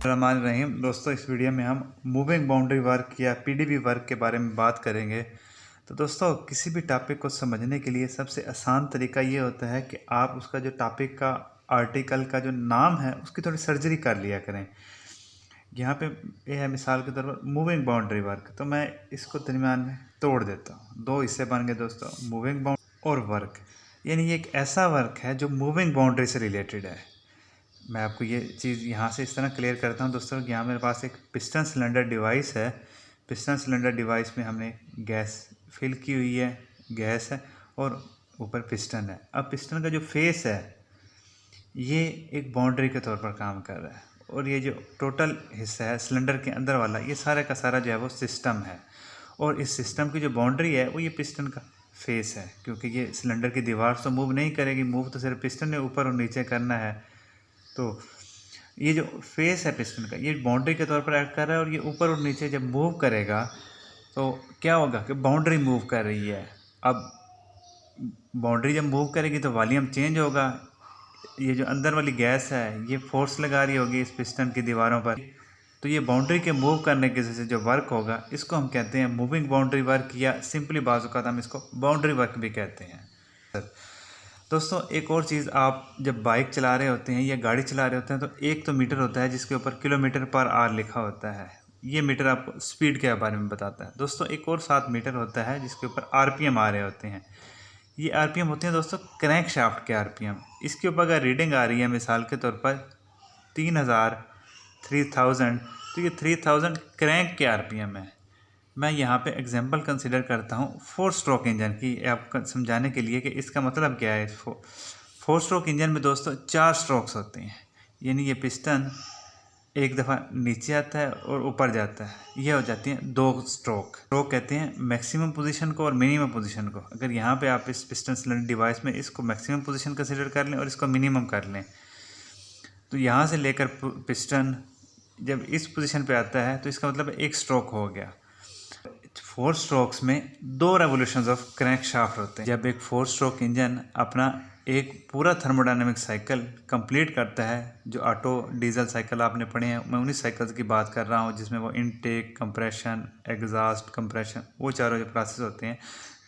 रहमान रहीम। दोस्तों, इस वीडियो में हम मूविंग बाउंड्री वर्क या पीडीबी वर्क के बारे में बात करेंगे। तो दोस्तों, किसी भी टॉपिक को समझने के लिए सबसे आसान तरीका ये होता है कि आप उसका जो टॉपिक का आर्टिकल का जो नाम है उसकी थोड़ी सर्जरी कर लिया करें। यहाँ पे ये है मिसाल के तौर पर मूविंग बाउंड्री वर्क, तो मैं इसको दरमियान में तोड़ देता हूँ। दो हिस्से बन गए दोस्तों, मूविंग बाउंड्री और वर्क। यानी ये एक ऐसा वर्क है जो मूविंग बाउंड्री से रिलेटेड है। मैं आपको ये चीज़ यहाँ से इस तरह क्लियर करता हूँ दोस्तों कि यहाँ मेरे पास एक पिस्टन सिलेंडर डिवाइस है। पिस्टन सिलेंडर डिवाइस में हमने गैस फिल की हुई है, गैस है और ऊपर पिस्टन है। अब पिस्टन का जो फेस है ये एक बाउंड्री के तौर पर काम कर रहा है और ये जो टोटल हिस्सा है सिलेंडर के अंदर वाला, ये सारा का सारा जो है वो सिस्टम है। और इस सिस्टम की जो बाउंड्री है वो ये पिस्टन का फेस है, क्योंकि ये सिलेंडर की दीवार तो मूव नहीं करेगी, मूव तो सिर्फ पिस्टन ने ऊपर और नीचे करना है। तो ये जो फेस है पिस्टन का, ये बाउंड्री के तौर पर एक्ट कर रहा है और ये ऊपर और नीचे जब मूव करेगा तो क्या होगा कि बाउंड्री मूव कर रही है। अब बाउंड्री जब मूव करेगी तो वॉल्यूम चेंज होगा। ये जो अंदर वाली गैस है ये फोर्स लगा रही होगी इस पिस्टन की दीवारों पर, तो ये बाउंड्री के मूव करने की वजह से जो वर्क होगा इसको हम कहते हैं मूविंग बाउंड्री वर्क, या सिंपली बाज़ हम इसको बाउंड्री वर्क भी कहते हैं। दोस्तों, एक और चीज़, आप जब बाइक चला रहे होते हैं या गाड़ी चला रहे होते हैं तो एक तो मीटर होता है जिसके ऊपर किलोमीटर पर आवर लिखा होता है। ये मीटर आपको स्पीड के बारे में बताता है। दोस्तों, एक और साथ मीटर होता है जिसके ऊपर आरपीएम आ रहे होते हैं। ये आरपीएम होते हैं दोस्तों क्रैंक शाफ्ट के आरपीएम। इसके ऊपर अगर रीडिंग आ रही है मिसाल के तौर पर 3000 तो ये 3000 क्रैंक के आरपीएम है। मैं यहाँ पे एग्जांपल कंसिडर करता हूँ 4 स्ट्रोक इंजन की, आपको समझाने के लिए कि इसका मतलब क्या है। 4 स्ट्रोक इंजन में दोस्तों 4 स्ट्रोक्स होते हैं। यानी ये पिस्टन एक दफ़ा नीचे आता है और ऊपर जाता है, ये हो जाती हैं 2 स्ट्रोक। स्ट्रोक कहते हैं मैक्सिमम पोजीशन को और मिनिमम पोजीशन को। अगर यहाँ पे आप इस पिस्टन सिलेंडर डिवाइस में इसको मैक्सिमम पोजीशन कंसिडर कर लें और इसको मिनिमम कर लें, तो यहाँ से लेकर पिस्टन जब इस पोजीशन पे आता है तो इसका मतलब 1 स्ट्रोक हो गया। 4 स्ट्रोक्स में 2 रेवोल्यूशंस ऑफ क्रैंक शाफ्ट होते हैं। जब एक 4 स्ट्रोक इंजन अपना एक पूरा थर्मोडायनेमिक साइकिल कंप्लीट करता है, जो ऑटो डीजल साइकिल आपने पढ़े हैं, मैं उन्हीं साइकिल्स की बात कर रहा हूँ जिसमें वो इनटेक, कंप्रेशन, एग्जॉस्ट, कंप्रेशन, वो चारों जो प्रोसेस होते हैं।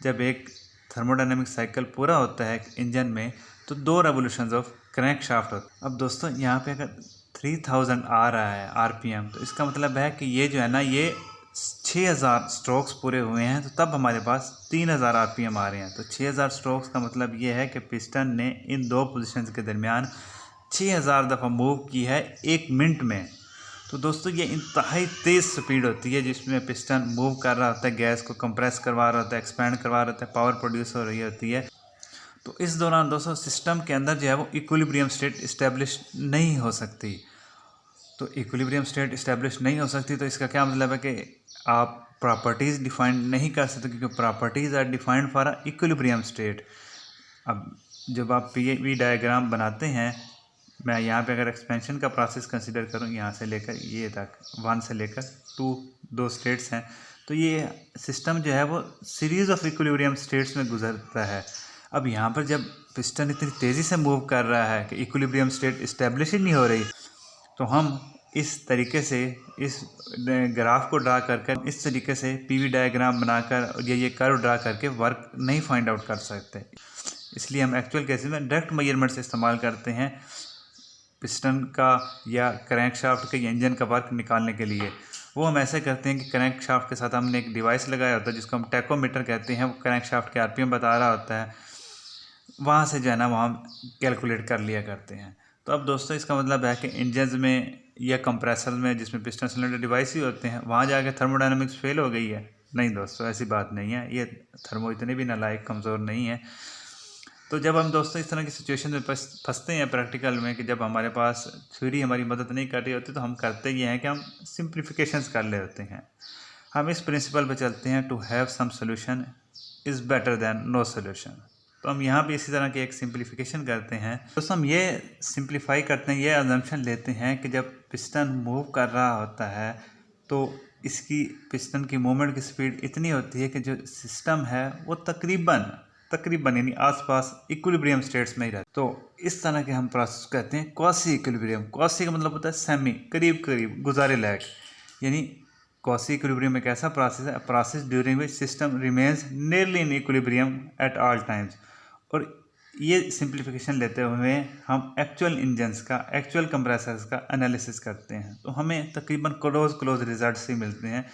जब एक थर्मोडायनेमिक साइकिल पूरा होता है इंजन में तो 2 रेवोल्यूशंस ऑफ क्रैंक शाफ्ट होते हैं। अब दोस्तों, यहाँ पे अगर 3000 आ रहा है आरपीएम, तो इसका मतलब है कि ये जो है ना, ये 6000 स्ट्रोक्स पूरे हुए हैं, तो तब हमारे पास 3000 आरपीएम आ रहे हैं। तो 6000 स्ट्रोक्स का मतलब ये है कि पिस्टन ने इन 2 पोजीशंस के दरमियान 6000 दफ़ा मूव की है 1 मिनट में। तो दोस्तों, ये इंतहाई तेज़ स्पीड होती है जिसमें पिस्टन मूव कर रहा होता है, गैस को कंप्रेस करवा रहा होता है, एक्सपेंड करवा रहा होता है, पावर प्रोड्यूस हो रही होती है। तो इस दौरान दोस्तों सिस्टम के अंदर जो है वो इक्विलिब्रियम स्टेट इस्टेब्लिश नहीं हो सकती। तो इक्विलिब्रियम स्टेट इस्टेब्लिश नहीं हो सकती तो इसका क्या मतलब है कि आप प्रॉपर्टीज़ डिफाइन नहीं कर सकते, क्योंकि properties are defined for a equilibrium state. अब जब आप पीवी डायग्राम बनाते हैं, मैं यहाँ पे अगर एक्सपेंशन का प्रोसेस कंसिडर करूँ, यहाँ से लेकर ये तक 1 से लेकर 2 स्टेट्स हैं, तो ये सिस्टम जो है वो सीरीज़ ऑफ इक्विलिब्रियम स्टेट्स में गुजरता है। अब यहाँ पर जब पिस्टन इतनी तेज़ी से मूव कर रहा है कि इक्विलिब्रियम स्टेट इस्टेब्लिश ही नहीं हो रही, तो हम इस तरीके से इस ग्राफ को ड्रा कर इस तरीके से पीवी डायग्राम बनाकर और ये कर्व ड्रा करके वर्क नहीं फाइंड आउट कर सकते। इसलिए हम एक्चुअल केसेस में डायरेक्ट मेजरमेंट्स इस्तेमाल करते हैं पिस्टन का या क्रैंक शाफ्ट के या इंजन का वर्क निकालने के लिए। वो हम ऐसे करते हैं कि क्रैंक शाफ्ट के साथ हमने एक डिवाइस लगाया होता है जिसको हम टैकोमीटर कहते हैं। वो क्रैंक शाफ्ट के आरपीएम बता रहा होता है, वहाँ से जो है ना वो हम कैलकुलेट कर लिया करते हैं। तो अब दोस्तों, इसका मतलब है कि इंजन में या कंप्रेसर में जिसमें पिस्टन सिलेंडर डिवाइस ही होते हैं, वहाँ जाके थर्मोडायनामिक्स फेल हो गई है? नहीं दोस्तों, ऐसी बात नहीं है। ये थर्मो इतने भी नालायक कमज़ोर नहीं है। तो जब हम दोस्तों इस तरह की सिचुएशन में फंसते हैं प्रैक्टिकल में कि जब हमारे पास थ्योरी हमारी मदद नहीं कर रही होती, तो हम करते ये हैं कि हम सिंप्लीफिकेशंस कर ले होते हैं। हम इस प्रिंसिपल पे चलते हैं, to have some solution is better than no solution. तो हम यहाँ पे इसी तरह की एक सिंप्लीफिकेशन करते हैं। दोस्तों, हम ये सिंप्लीफाई करते हैं, ये अजम्पशन लेते हैं कि जब पिस्टन मूव कर रहा होता है तो इसकी पिस्टन की मूवमेंट की स्पीड इतनी होती है कि जो सिस्टम है वो तकरीबन यानी आसपास इक्विलिब्रियम स्टेट्स में ही रहता है। तो इस तरह के हम प्रोसेस कहते हैं क्वासी इक्विलिब्रियम। क्वासी का मतलब होता है सेमी, करीब करीब, गुजारे लायक। यानी क्वासी इक्विलिब्रियम एक ऐसा प्रोसेस है, process during which system remains nearly in equilibrium at all times. और ये सिंप्लीफिकेशन लेते हुए हम एक्चुअल इंजन्स का, एक्चुअल कंप्रेसर्स का एनालिसिस करते हैं, तो हमें तकरीबन क्लोज रिजल्ट्स ही मिलते हैं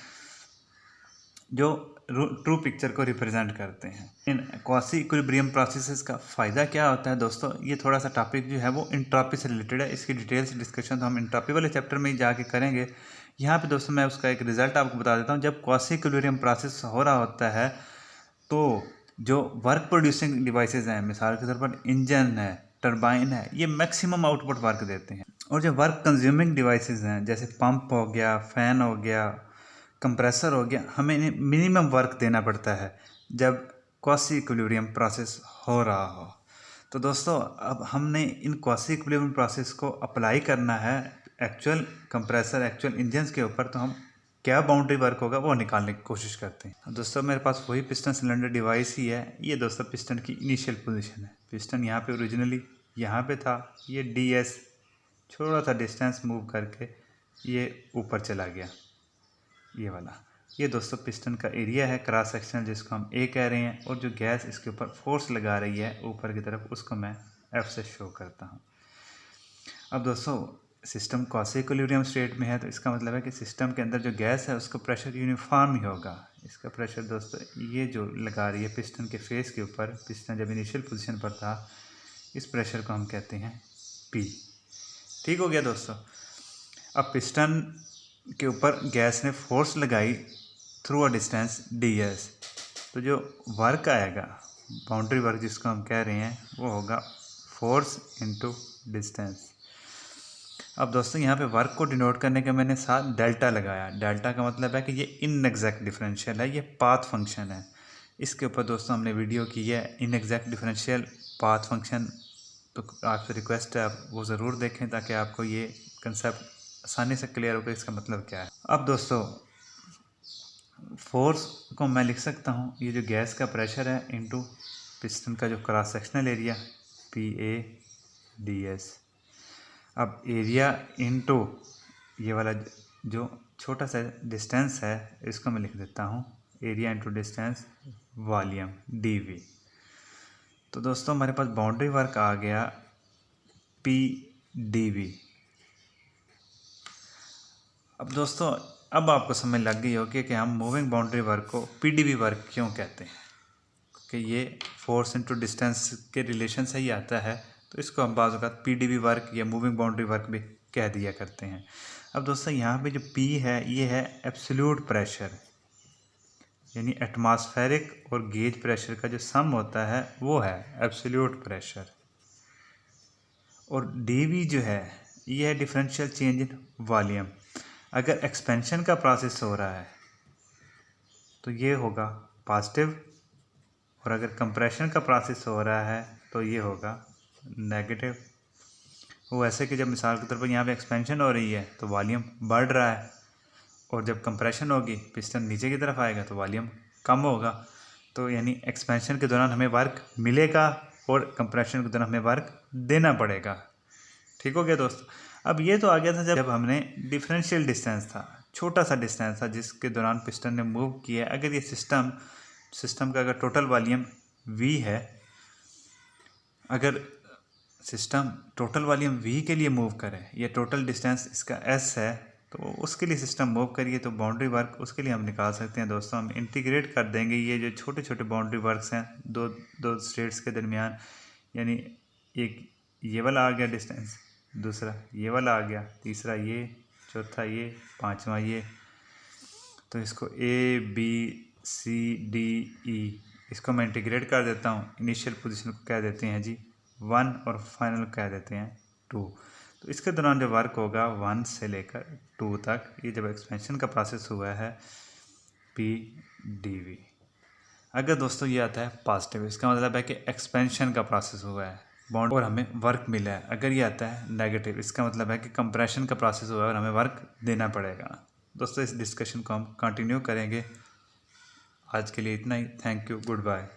जो ट्रू पिक्चर को रिप्रेजेंट करते हैं। इन क्वासी इक्विलिब्रियम प्रोसेसेस का फ़ायदा क्या होता है दोस्तों, ये थोड़ा सा टॉपिक जो है वो इंट्रॉपी से रिलेटेड है। इसकी डिटेल्स डिस्कशन तो हम इंट्रॉपी वाले चैप्टर में ही जाके करेंगे। यहाँ पे दोस्तों मैं उसका एक रिजल्ट आपको बता देता हूँ। जब क्वासी इक्विलिब्रियम प्रोसेस हो रहा होता है तो जो वर्क प्रोड्यूसिंग डिवाइसेज हैं, मिसाल के तौर पर इंजन है, टरबाइन है, ये मैक्सिमम आउटपुट वर्क देते हैं। और जो वर्क कंज्यूमिंग डिवाइसेज हैं जैसे पंप हो गया, फ़ैन हो गया, कंप्रेसर हो गया, हमें इन्हें मिनिमम वर्क देना पड़ता है जब क्वासी इक्विलिब्रियम प्रोसेस हो रहा हो। तो दोस्तों अब हमने इन क्वासी इक्विलिब्रियम प्रोसेस को अप्लाई करना है एक्चुअल कंप्रेसर, एक्चुअल इंजन्स के ऊपर। तो हम क्या बाउंड्री वर्क होगा वो निकालने की कोशिश करते हैं। दोस्तों मेरे पास वही पिस्टन सिलेंडर डिवाइस ही है। ये दोस्तों पिस्टन की इनिशियल पोजीशन है। पिस्टन यहाँ पे ओरिजिनली यहाँ पे था, ये DS थोड़ा सा डिस्टेंस मूव करके ये ऊपर चला गया, ये वाला। ये दोस्तों पिस्टन का एरिया है, क्रॉस सेक्शन जिसको हम A कह रहे हैं। और जो गैस इसके ऊपर फोर्स लगा रही है ऊपर की तरफ, उसको मैं F से शो करता हूँ। अब दोस्तों सिस्टम क्वासी इक्विलिब्रियम स्टेट में है, तो इसका मतलब है कि सिस्टम के अंदर जो गैस है उसका प्रेशर यूनिफॉर्म ही होगा। इसका प्रेशर दोस्तों ये जो लगा रही है पिस्टन के फेस के ऊपर, पिस्टन जब इनिशियल पोजीशन पर था, इस प्रेशर को हम कहते हैं P। ठीक हो गया दोस्तों। अब पिस्टन के ऊपर गैस ने फोर्स लगाई थ्रू अ डिस्टेंस DS, तो जो वर्क आएगा, बाउंड्री वर्क जिसको हम कह रहे हैं, वो होगा फोर्स इनटू डिस्टेंस। अब दोस्तों यहाँ पे वर्क को डिनोट करने के मैंने साथ डेल्टा लगाया। डेल्टा का मतलब है कि ये इनएग्जैक्ट डिफरेंशियल है, ये पाथ फंक्शन है। इसके ऊपर दोस्तों हमने वीडियो की है, इनएग्जैक्ट डिफरेंशियल पाथ फंक्शन। तो आपसे रिक्वेस्ट है आप वो ज़रूर देखें ताकि आपको ये कंसेप्ट आसानी से क्लियर होगा इसका मतलब क्या है। अब दोस्तों फोर्स को मैं लिख सकता हूँ, ये जो गैस का प्रेशर है इनटू पिस्टन का जो क्रॉस सेक्शनल एरिया PA/DS। अब एरिया इनटू ये वाला जो छोटा सा डिस्टेंस है, इसको मैं लिख देता हूँ area into distance volume DV। तो दोस्तों हमारे पास बाउंड्री वर्क आ गया PdV। अब दोस्तों अब आपको समझ लग गई होगी कि हम मूविंग बाउंड्री वर्क को PdV वर्क क्यों कहते हैं, कि ये फोर्स इनटू डिस्टेंस के रिलेशन से ही आता है। तो इसको हम बाज़ औक़ात PdV वर्क या मूविंग बाउंड्री वर्क भी कह दिया करते हैं। अब दोस्तों यहाँ पे जो P है ये है एब्सोल्यूट प्रेशर, यानी एटमॉस्फेरिक और गेज प्रेशर का जो सम होता है वो है एब्सोल्यूट प्रेशर। और DV जो है ये है डिफरेंशियल चेंज इन वॉल्यूम। अगर एक्सपेंशन का प्रोसेस हो रहा है तो ये होगा पॉजिटिव, और अगर कंप्रेशन का प्रोसेस हो रहा है तो ये होगा नेगेटिव। वो ऐसे कि जब मिसाल के तौर पर यहाँ पे एक्सपेंशन हो रही है तो वॉल्यूम बढ़ रहा है, और जब कंप्रेशन होगी पिस्टन नीचे की तरफ आएगा तो वॉल्यूम कम होगा। तो यानी एक्सपेंशन के दौरान हमें वर्क मिलेगा और कंप्रेशन के दौरान हमें वर्क देना पड़ेगा। ठीक हो गया दोस्तों। अब ये तो आ गया था जब हमने डिफरेंशियल डिस्टेंस था, छोटा सा डिस्टेंस था जिसके दौरान पिस्टन ने मूव किया। अगर ये सिस्टम का अगर टोटल वॉल्यूम V है, अगर सिस्टम टोटल वॉल्यूम V के लिए मूव करे, ये टोटल डिस्टेंस इसका S है, तो उसके लिए सिस्टम मूव करिए, तो बाउंड्री वर्क उसके लिए हम निकाल सकते हैं दोस्तों। हम इंटीग्रेट कर देंगे ये जो छोटे छोटे बाउंड्री वर्क्स हैं दो स्टेट्स के दरमियान, यानी एक ये वाला आ गया डिस्टेंस, दूसरा ये वाला आ गया, तीसरा ये, चौथा ये, पांचवा ये। तो इसको ABCDE इसको मैं इंटीग्रेट कर देता हूँ। इनिशियल पोजीशन को कह देते हैं जी 1 और फाइनल कह देते हैं 2। तो इसके दौरान जो वर्क होगा 1 से लेकर 2 तक, ये जब एक्सपेंशन का प्रोसेस हुआ है PdV। अगर दोस्तों ये आता है पॉजिटिव, इसका मतलब है कि एक्सपेंशन का प्रोसेस हुआ है बॉन्ड और हमें वर्क मिला है। अगर ये आता है नेगेटिव, इसका मतलब है कि कंप्रेशन का प्रोसेस हुआ है और हमें वर्क देना पड़ेगा। दोस्तों इस डिस्कशन को हम कंटिन्यू करेंगे। आज के लिए इतना ही। Thank you, good bye.